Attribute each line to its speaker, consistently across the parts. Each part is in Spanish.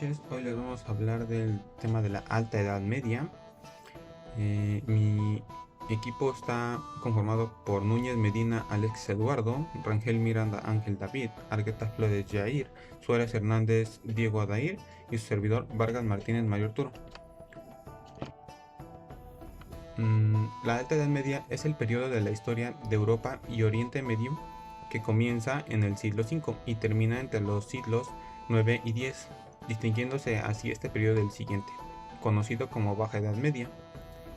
Speaker 1: noches. Hoy les vamos a hablar del tema de la Alta Edad Media. Mi equipo está conformado por Núñez Medina, Alex Eduardo, Rangel Miranda, Ángel David, Argueta Flores Jair, Suárez Hernández, Diego Adair y su servidor Vargas Martínez Mayor Turo. La Alta Edad Media es el periodo de la historia de Europa y Oriente Medio que comienza en el siglo V y termina entre los siglos IX y X, distinguiéndose así este periodo del siguiente, conocido como Baja Edad Media.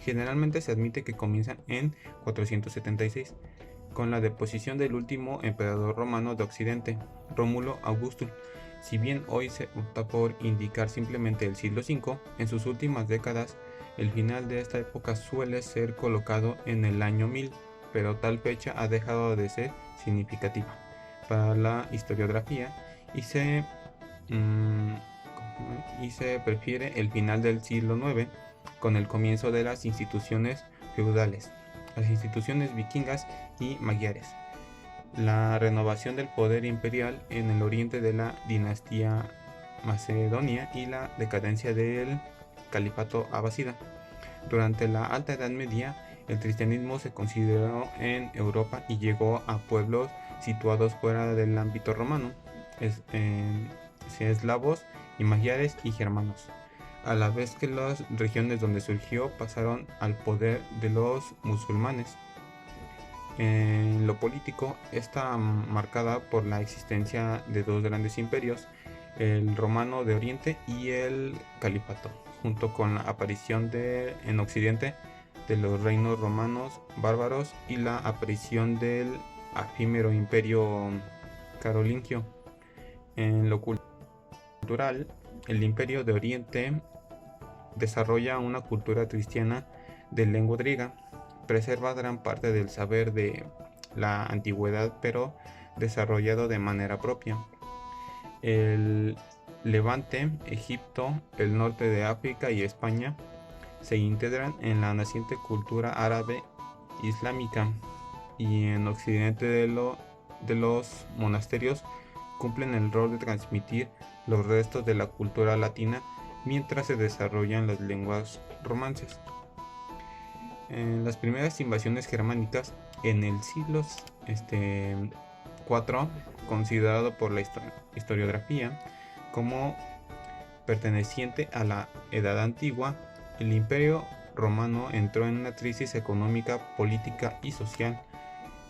Speaker 1: Generalmente se admite que comienzan en 476, con la deposición del último emperador romano de Occidente, Rómulo Augustus. Si bien hoy se opta por indicar simplemente el siglo V, en sus últimas décadas el final de esta época suele ser colocado en el año 1000, pero tal fecha ha dejado de ser significativa para la historiografía y se prefiere el final del siglo IX con el comienzo de las instituciones feudales, las instituciones vikingas y magiares, la renovación del poder imperial en el oriente de la dinastía macedonia y la decadencia del califato abasida. Durante la Alta Edad Media, el cristianismo se consideró en Europa y llegó a pueblos situados fuera del ámbito romano, eslavos y magiares y germanos, a la vez que las regiones donde surgió pasaron al poder de los musulmanes. En lo político está marcada por la existencia de dos grandes imperios, el romano de Oriente y el califato, junto con la aparición en Occidente de los reinos romanos bárbaros y la aparición del efímero imperio carolingio. En lo cultural, el imperio de Oriente desarrolla una cultura cristiana de lengua griega, preserva gran parte del saber de la antigüedad, pero desarrollado de manera propia. El Levante, Egipto, el norte de África y España se integran en la naciente cultura árabe islámica, y en Occidente de los monasterios cumplen el rol de transmitir los restos de la cultura latina mientras se desarrollan las lenguas romances. En las primeras invasiones germánicas en el siglo IV, considerado por la historiografía como perteneciente a la Edad Antigua, el Imperio Romano entró en una crisis económica, política y social.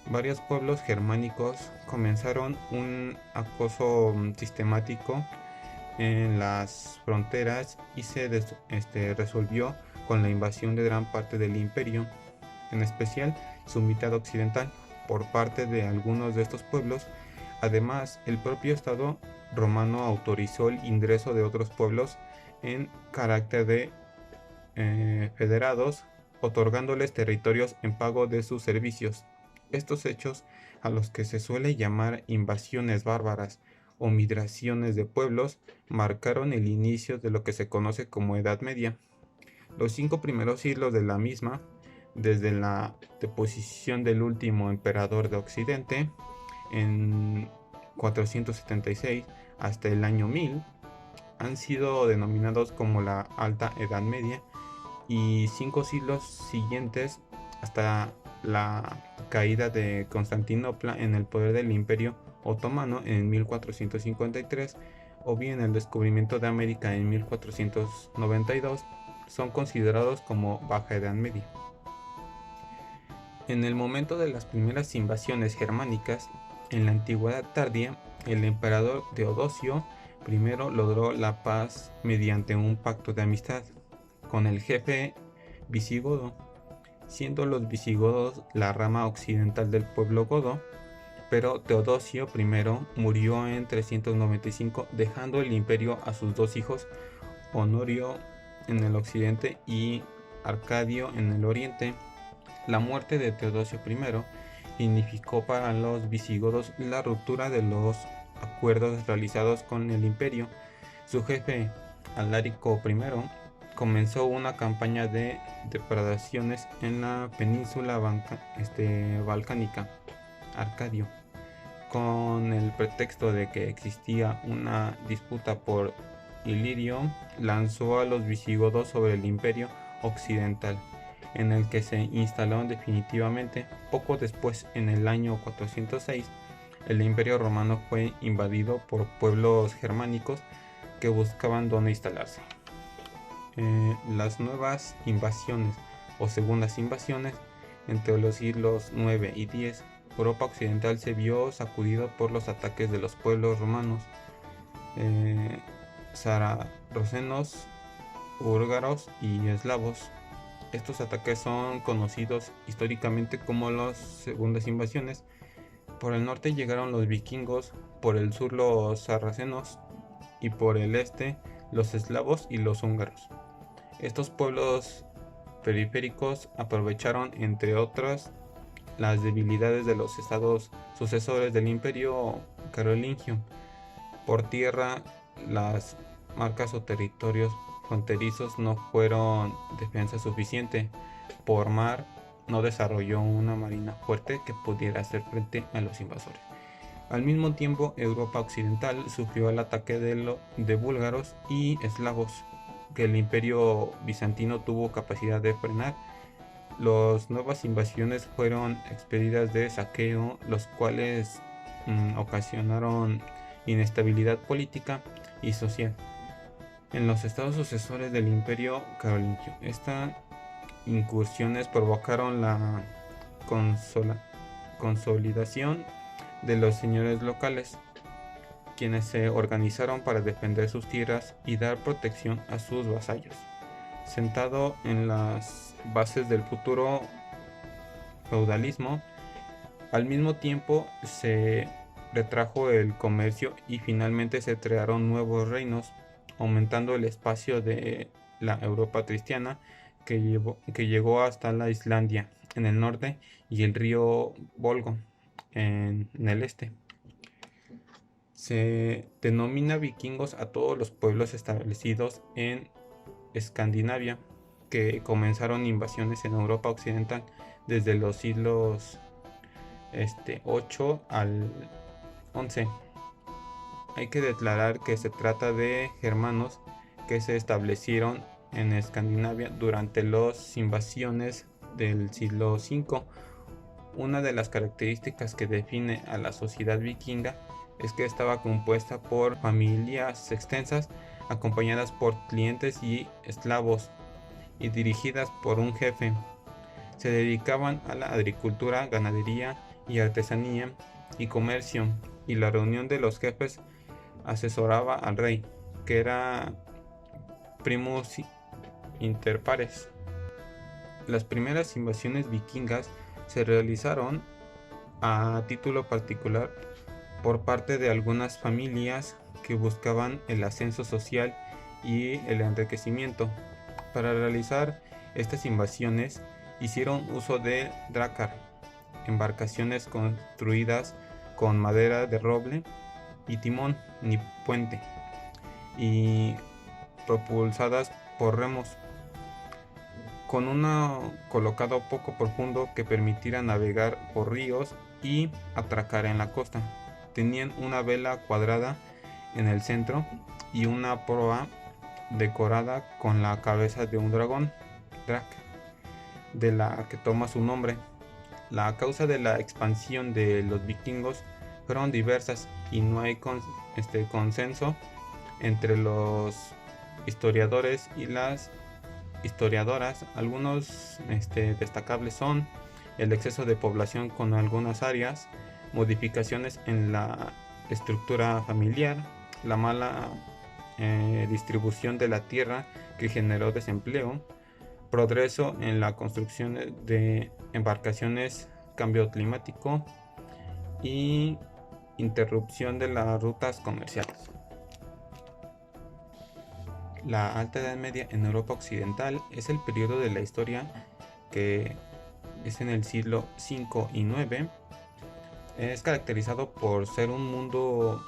Speaker 1: Varios pueblos germánicos comenzaron un acoso sistemático en las fronteras y se resolvió con la invasión de gran parte del imperio, en especial su mitad occidental, por parte de algunos de estos pueblos. Además, el propio Estado romano autorizó el ingreso de otros pueblos en carácter de federados, otorgándoles territorios en pago de sus servicios. Estos hechos, a los que se suele llamar invasiones bárbaras o migraciones de pueblos, marcaron el inicio de lo que se conoce como Edad Media. Los 5 primeros siglos de la misma, desde la deposición del último emperador de Occidente en 476 hasta el año 1000, han sido denominados como la Alta Edad Media, y 5 siglos siguientes hasta la caída de Constantinopla en el poder del Imperio Otomano en 1453, o bien el descubrimiento de América en 1492, son considerados como Baja Edad Media. En el momento de las primeras invasiones germánicas, en la antigüedad tardía, el emperador Teodosio I logró la paz mediante un pacto de amistad con el jefe visigodo, siendo los visigodos la rama occidental del pueblo godo, pero Teodosio I murió en 395, dejando el imperio a sus dos hijos, Honorio en el occidente y Arcadio en el oriente. La muerte de Teodosio I significó para los visigodos la ruptura de los acuerdos realizados con el imperio. Su jefe, Alarico I, comenzó una campaña de depredaciones en la península balcánica, Arcadio, con el pretexto de que existía una disputa por Ilirio lanzó a los visigodos sobre el imperio occidental, en el que se instalaron definitivamente. Poco después, en el año 406, el imperio romano fue invadido por pueblos germánicos que buscaban dónde instalarse. Las nuevas invasiones o segundas invasiones entre los siglos 9 y 10, Europa occidental se vio sacudido por los ataques de los pueblos romanos, saracenos, búlgaros y eslavos. Estos ataques son conocidos históricamente como las segundas invasiones. Por el norte llegaron los vikingos, por el sur los sarracenos y por el este los eslavos y los húngaros. Estos pueblos periféricos aprovecharon, entre otras, las debilidades de los estados sucesores del imperio carolingio. Por tierra, las marcas o territorios fronterizos no fueron defensa suficiente. Por mar, no desarrolló una marina fuerte que pudiera hacer frente a los invasores. Al mismo tiempo, Europa occidental sufrió el ataque de búlgaros y eslavos, que el imperio bizantino tuvo capacidad de frenar. Las nuevas invasiones fueron expedidas de saqueo, los cuales ocasionaron inestabilidad política y social en los estados sucesores del imperio carolingio. Estas incursiones provocaron la consolidación de los señores locales, quienes se organizaron para defender sus tierras y dar protección a sus vasallos. Sentado en las bases del futuro feudalismo, al mismo tiempo se retrajo el comercio y finalmente se crearon nuevos reinos, aumentando el espacio de la Europa cristiana que llegó hasta la Islandia en el norte y el río Volgo en el este. Se denomina vikingos a todos los pueblos establecidos en Escandinavia que comenzaron invasiones en Europa occidental desde los siglos 8 al 11. Hay que declarar que se trata de germanos que se establecieron en Escandinavia durante las invasiones del siglo V. Una de las características que define a la sociedad vikinga es que estaba compuesta por familias extensas, acompañadas por clientes y esclavos, y dirigidas por un jefe. Se dedicaban a la agricultura, ganadería y artesanía y comercio, y la reunión de los jefes asesoraba al rey, que era primus inter pares. Las primeras invasiones vikingas se realizaron a título particular por parte de algunas familias que buscaban el ascenso social y el enriquecimiento. Para realizar estas invasiones hicieron uso de drakkar, embarcaciones construidas con madera de roble y timón ni puente, y propulsadas por remos, con un colocado poco profundo que permitiera navegar por ríos y atracar en la costa. Tenían una vela cuadrada en el centro y una proa decorada con la cabeza de un dragón, Drak, de la que toma su nombre. La causa de la expansión de los vikingos fueron diversas y no hay consenso entre los historiadores y las historiadoras. Algunos destacables son el exceso de población con algunas áreas, modificaciones en la estructura familiar, la mala distribución de la tierra que generó desempleo, progreso en la construcción de embarcaciones, cambio climático y interrupción de las rutas comerciales. La Alta Edad Media en Europa Occidental es el periodo de la historia que es en el siglo V y IX. Es caracterizado por ser un mundo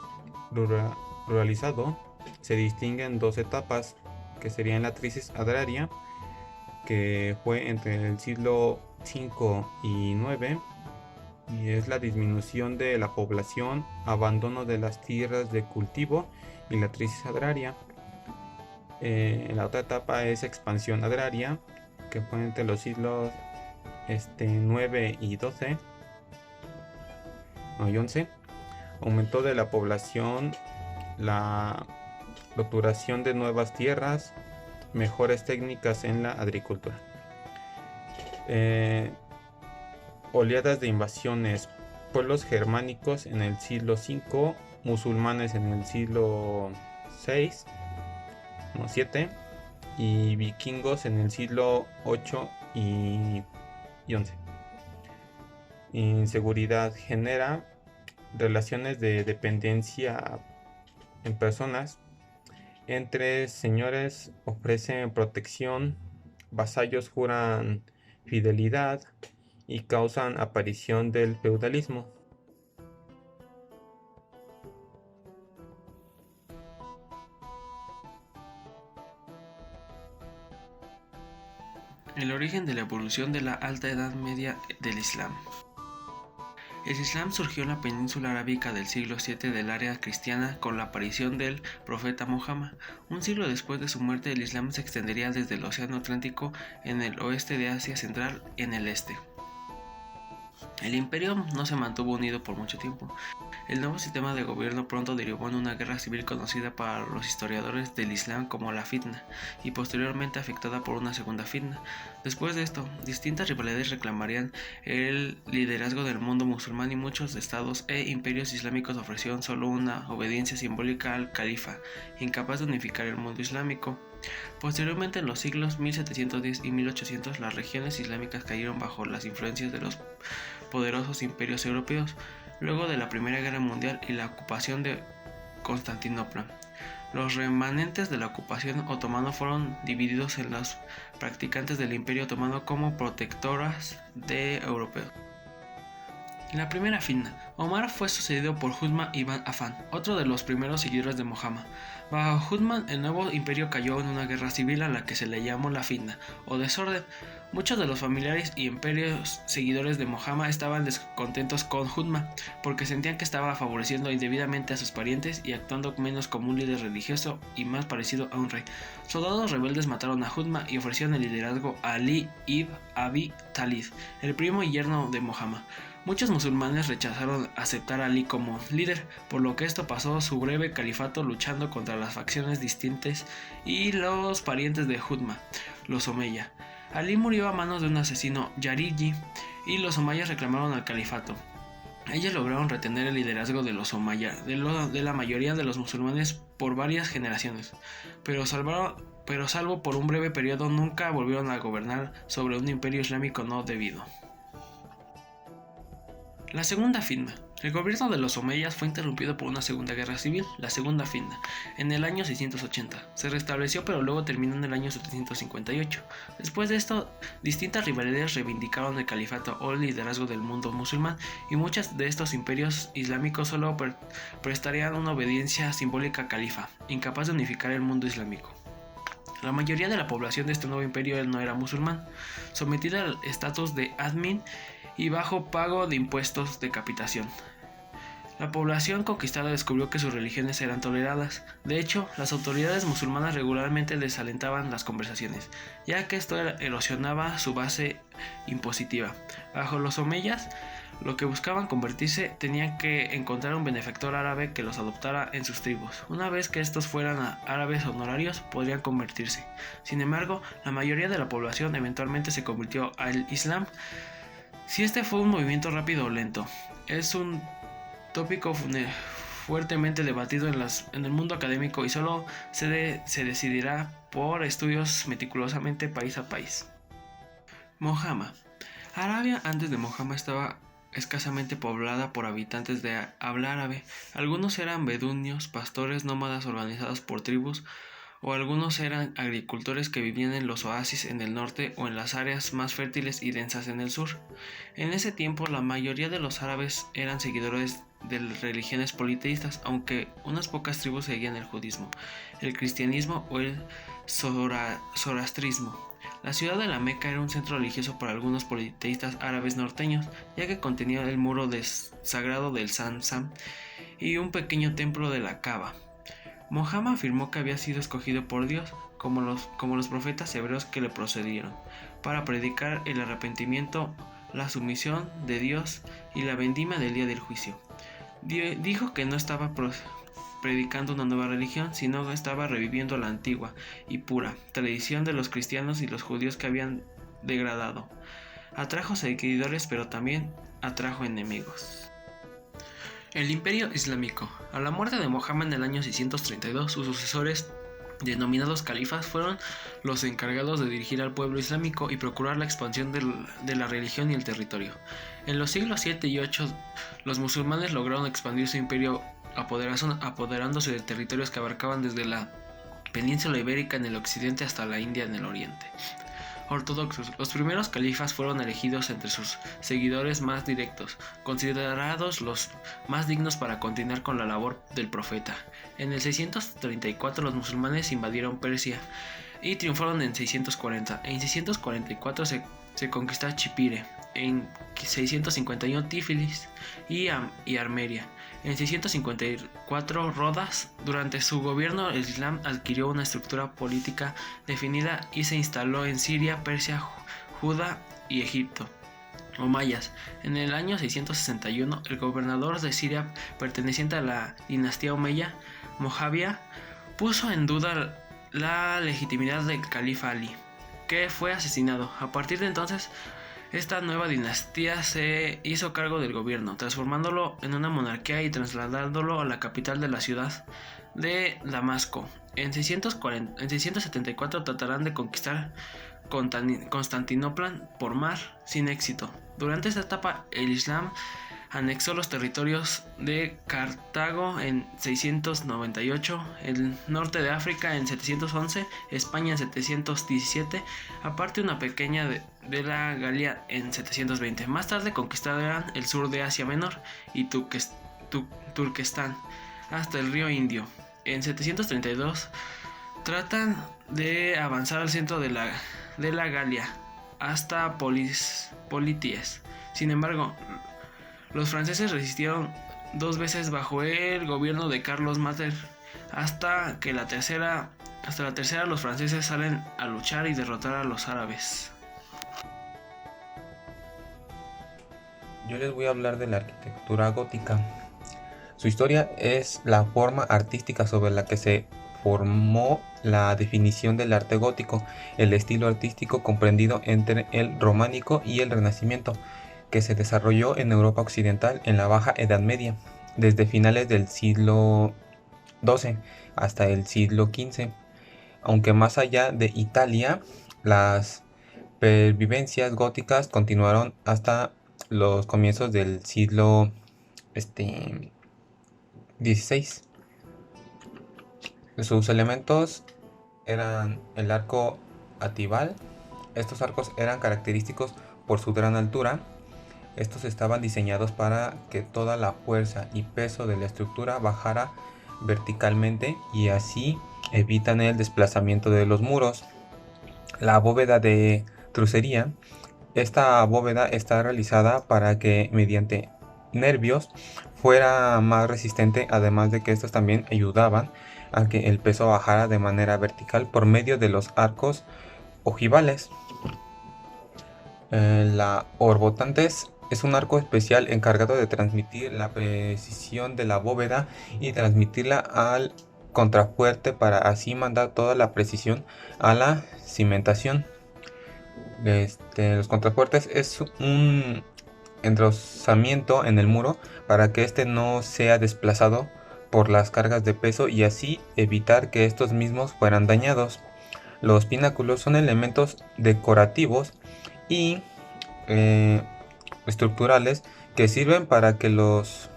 Speaker 1: ruralizado. Se distinguen dos etapas, que serían la crisis agraria, que fue entre el siglo V y IX, y es la disminución de la población, abandono de las tierras de cultivo y la crisis agraria. La otra etapa es expansión agraria, que fue entre los siglos 9 y 12, no, y 11. Aumento de la población, la roturación de nuevas tierras, mejores técnicas en la agricultura. Oleadas de invasiones, pueblos germánicos en el siglo V, musulmanes en el siglo VI, no, 7, y vikingos en el siglo 8 y 11. Inseguridad genera relaciones de dependencia en personas. Entre señores ofrecen protección, vasallos juran fidelidad y causan aparición del feudalismo.
Speaker 2: El origen de la evolución de la Alta Edad Media del Islam. El Islam surgió en la península arábica del siglo VII del área cristiana con la aparición del profeta Muhammad. Un siglo después de su muerte, el Islam se extendería desde el Océano Atlántico en el oeste de Asia Central en el este. El imperio no se mantuvo unido por mucho tiempo. El nuevo sistema de gobierno pronto derivó en una guerra civil conocida para los historiadores del Islam como la Fitna, y posteriormente afectada por una segunda fitna. Después de esto, distintas rivalidades reclamarían el liderazgo del mundo musulmán y muchos estados e imperios islámicos ofrecieron solo una obediencia simbólica al califa, incapaz de unificar el mundo islámico. Posteriormente, en los siglos 1710 y 1800, las regiones islámicas cayeron bajo las influencias de los poderosos imperios europeos. Luego de la Primera Guerra Mundial y la ocupación de Constantinopla, los remanentes de la ocupación otomana fueron divididos en los practicantes del Imperio Otomano como protectoras de europeos. En la primera fitna, Omar fue sucedido por Uthman ibn Affan, otro de los primeros seguidores de Muhammad. Bajo Uthman, el nuevo imperio cayó en una guerra civil a la que se le llamó la fitna, o desorden. Muchos de los familiares y imperios seguidores de Muhammad estaban descontentos con Uthman, porque sentían que estaba favoreciendo indebidamente a sus parientes y actuando menos como un líder religioso y más parecido a un rey. Soldados rebeldes mataron a Uthman y ofrecieron el liderazgo a Ali ibn Abi Talib, el primo y yerno de Muhammad. Muchos musulmanes rechazaron aceptar a Ali como líder, por lo que esto pasó su breve califato luchando contra las facciones distintas y los parientes de Uthman, los Omeya. Ali murió a manos de un asesino Yariji y los Omayas reclamaron al califato. Ellos lograron retener el liderazgo de los Omayya, de la mayoría de los musulmanes por varias generaciones, pero salvo por un breve periodo nunca volvieron a gobernar sobre un imperio islámico no debido. La segunda fitna. El gobierno de los omeyas fue interrumpido por una segunda guerra civil, la segunda fitna, en el año 680. Se restableció pero luego terminó en el año 758. Después de esto, distintas rivalidades reivindicaron el califato o el liderazgo del mundo musulmán, y muchos de estos imperios islámicos solo prestarían una obediencia simbólica al califa, incapaz de unificar el mundo islámico. La mayoría de la población de este nuevo imperio no era musulmán, sometida al estatus de admin y bajo pago de impuestos de capitación. La población conquistada descubrió que sus religiones eran toleradas. De hecho, las autoridades musulmanas regularmente desalentaban las conversaciones, ya que esto erosionaba su base impositiva. Bajo los omeyas, lo que buscaban convertirse, tenían que encontrar un benefactor árabe que los adoptara en sus tribus. Una vez que estos fueran árabes honorarios, podrían convertirse. Sin embargo, la mayoría de la población eventualmente se convirtió al Islam. Si este fue un movimiento rápido o lento, es un tópico fuertemente debatido en el mundo académico y solo se decidirá por estudios meticulosamente país a país. Muhammad. Arabia antes de Muhammad estaba escasamente poblada por habitantes de habla árabe. Algunos eran beduinos, pastores nómadas organizados por tribus, o algunos eran agricultores que vivían en los oasis en el norte o en las áreas más fértiles y densas en el sur. En ese tiempo, la mayoría de los árabes eran seguidores de religiones politeístas, aunque unas pocas tribus seguían el judismo, el cristianismo o el zoroastrismo. La ciudad de la Meca era un centro religioso para algunos politeístas árabes norteños, ya que contenía el muro sagrado del Zamzam y un pequeño templo de la Kaaba. Mohammed afirmó que había sido escogido por Dios, como los profetas hebreos que le procedieron, para predicar el arrepentimiento, la sumisión de Dios y la vendimia del día del juicio. Dijo que no estaba predicando una nueva religión, sino que estaba reviviendo la antigua y pura tradición de los cristianos y los judíos que habían degradado. Atrajo seguidores, pero también atrajo enemigos. El Imperio Islámico. A la muerte de Mohammed en el año 632, sus sucesores, denominados califas, fueron los encargados de dirigir al pueblo islámico y procurar la expansión de la religión y el territorio. En los siglos 7 y 8, los musulmanes lograron expandir su imperio apoderándose de territorios que abarcaban desde la península ibérica en el occidente hasta la India en el oriente. Ortodoxos. Los primeros califas fueron elegidos entre sus seguidores más directos, considerados los más dignos para continuar con la labor del profeta. En el 634 los musulmanes invadieron Persia y triunfaron en 640. En 644 se conquistó Chipre, en 651 Tiflis y Armenia. En 654 Rodas. Durante su gobierno el Islam adquirió una estructura política definida y se instaló en Siria, Persia, Judá y Egipto. Omayas. En el año 661 el gobernador de Siria perteneciente a la dinastía omeya, Moavíya, puso en duda la legitimidad del califa Ali, que fue asesinado. A partir de entonces, esta nueva dinastía se hizo cargo del gobierno, transformándolo en una monarquía y trasladándolo a la capital de la ciudad de Damasco. En 674 tratarán de conquistar Constantinopla por mar, sin éxito. Durante esta etapa, el Islam anexó los territorios de Cartago en 698, el norte de África en 711, España en 717, aparte una pequeña de la Galia en 720. Más tarde conquistaron el sur de Asia Menor y Turquestán hasta el río Indio. En 732 tratan de avanzar al centro de la Galia hasta Polities. Sin embargo, los franceses resistieron 2 veces bajo el gobierno de Carlos Mater, hasta la tercera los franceses salen a luchar y derrotar a los árabes.
Speaker 1: Yo les voy a hablar de la arquitectura gótica. Su historia es la forma artística sobre la que se formó la definición del arte gótico, el estilo artístico comprendido entre el románico y el renacimiento, que se desarrolló en Europa occidental en la Baja Edad Media, desde finales del siglo XII hasta el siglo XV. Aunque más allá de Italia, las pervivencias góticas continuaron hasta los comienzos del siglo XVI. Sus elementos eran el arco atival. Estos arcos eran característicos por su gran altura. Estos estaban diseñados para que toda la fuerza y peso de la estructura bajara verticalmente y así evitan el desplazamiento de los muros. La bóveda de crucería. Esta bóveda está realizada para que mediante nervios fuera más resistente, además de que estos también ayudaban a que el peso bajara de manera vertical por medio de los arcos ojivales. La orbotantes es un arco especial encargado de transmitir la precisión de la bóveda y transmitirla al contrafuerte para así mandar toda la precisión a la cimentación. Los contrafuertes es un enrosamiento en el muro para que éste no sea desplazado por las cargas de peso y así evitar que estos mismos fueran dañados. Los pináculos son elementos decorativos y estructurales que sirven para que los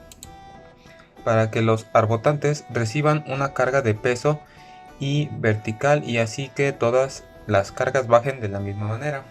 Speaker 1: arbotantes reciban una carga de peso y vertical y así que todas las cargas bajen de la misma manera.